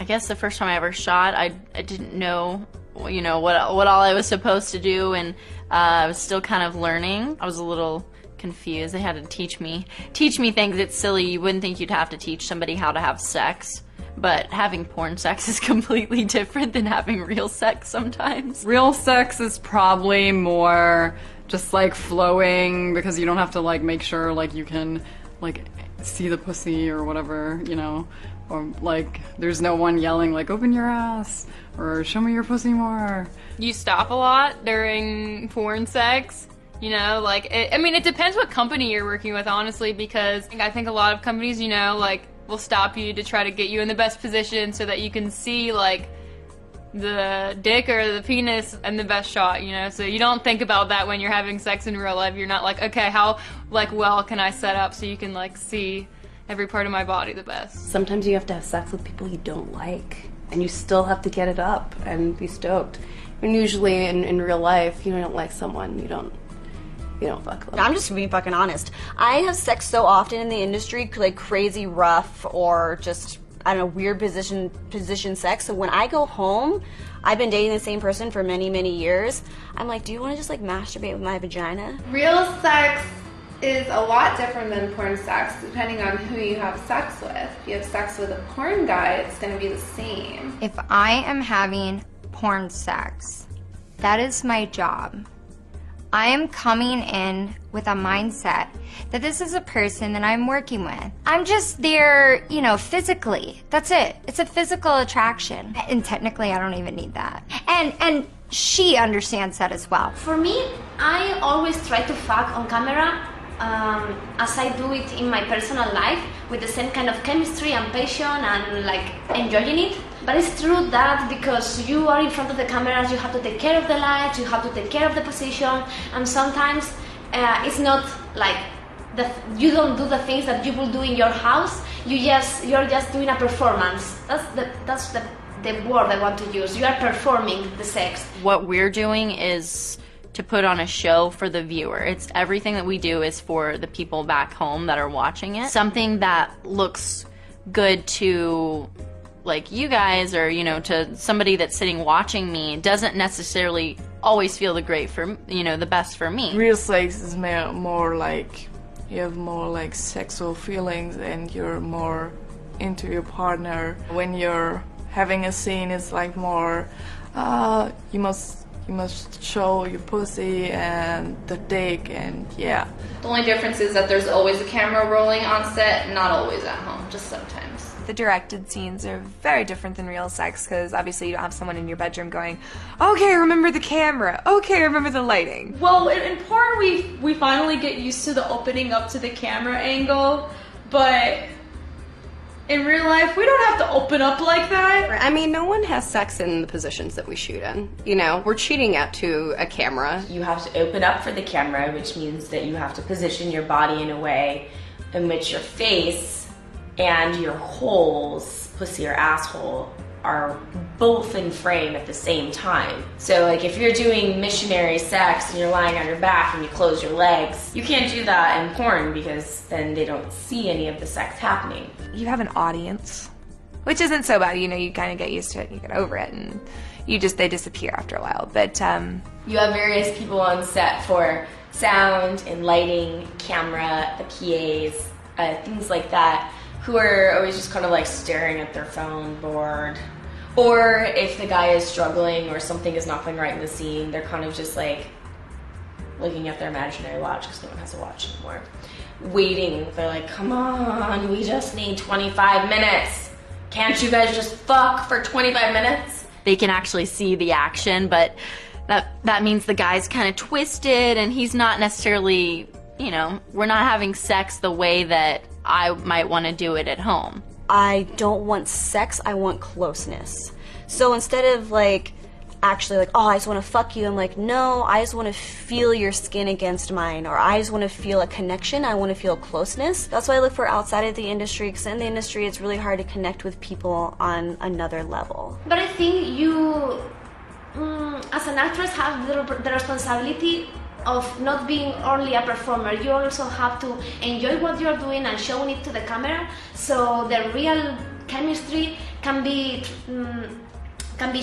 guess the first time I ever shot, I didn't know, you know, what all I was supposed to do, and I was still kind of learning. I was a little confused. They had to teach me things. It's silly. You wouldn't think you'd have to teach somebody how to have sex, but having porn sex is completely different than having real sex sometimes. Real sex is probably more just like flowing, because you don't have to like make sure like you can like see the pussy or whatever, you know, or like there's no one yelling like open your ass or show me your pussy more. You stop a lot during porn sex, you know, like I mean it depends what company you're working with, honestly, because I think a lot of companies, you know, like will stop you to try to get you in the best position so that you can see like the dick or the penis and the best shot, you know, so you don't think about that when you're having sex in real life. You're not like, okay, how like well can I set up so you can like see every part of my body the best. Sometimes you have to have sex with people you don't like, and you still have to get it up and be stoked. And usually in real life, you don't like someone, you don't fuck them. I'm just being fucking honest. I have sex so often in the industry, like crazy rough or just, I don't know, weird position sex. So when I go home, I've been dating the same person for many, many years. I'm like, do you want to just like masturbate with my vagina? Real sex is a lot different than porn sex, depending on who you have sex with. If you have sex with a porn guy, it's going to be the same. If I am having porn sex, that is my job. I am coming in with a mindset that this is a person that I'm working with. I'm just there, you know, physically. That's it. It's a physical attraction. And technically, I don't even need that. And she understands that as well. For me, I always try to fuck on camera as I do it in my personal life, with the same kind of chemistry and passion and like enjoying it. But it's true that because you are in front of the cameras, you have to take care of the lights, you have to take care of the position, and sometimes it's not like you don't do the things that you will do in your house. You're just doing a performance. That's the word I want to use. You are performing the sex. What we're doing is to put on a show for the viewer. It's everything that we do is for the people back home that are watching it. Something that looks good to like you guys, or you know, to somebody that's sitting watching me, doesn't necessarily always feel the best for me. Real sex is more like you have more like sexual feelings and you're more into your partner. When you're having a scene, it's like more you must show your pussy and the dick, and yeah. The only difference is that there's always a camera rolling on set, not always at home, just sometimes. The directed scenes are very different than real sex, because obviously you don't have someone in your bedroom going, okay, remember the camera, okay, remember the lighting. Well, in porn we finally get used to the opening up to the camera angle, but in real life, we don't have to open up like that. I mean, no one has sex in the positions that we shoot in. You know, we're cheating out to a camera. You have to open up for the camera, which means that you have to position your body in a way in which your face and your holes, pussy or asshole, are both in frame at the same time. So like if you're doing missionary sex and you're lying on your back and you close your legs, you can't do that in porn because then they don't see any of the sex happening. You have an audience, which isn't so bad. You know, you kind of get used to it and you get over it, and they disappear after a while. But you have various people on set for sound and lighting, camera, the PAs, things like that, who are always just kind of like staring at their phone, bored. Or if the guy is struggling or something is not going right in the scene, they're kind of just like looking at their imaginary watch, because no one has a watch anymore, waiting. They're like, come on, we just need 25 minutes. Can't you guys just fuck for 25 minutes? They can actually see the action, but that means the guy's kind of twisted and he's not necessarily, you know, we're not having sex the way that I might want to do it at home. I don't want sex, I want closeness. So instead of like actually like, oh, I just want to fuck you, I'm like, no, I just want to feel your skin against mine, or I just want to feel a connection, I want to feel closeness. That's why I look for outside of the industry, because in the industry it's really hard to connect with people on another level. But I think you, as an actress, have the responsibility of not being only a performer. You also have to enjoy what you're doing and showing it to the camera, so the real chemistry can be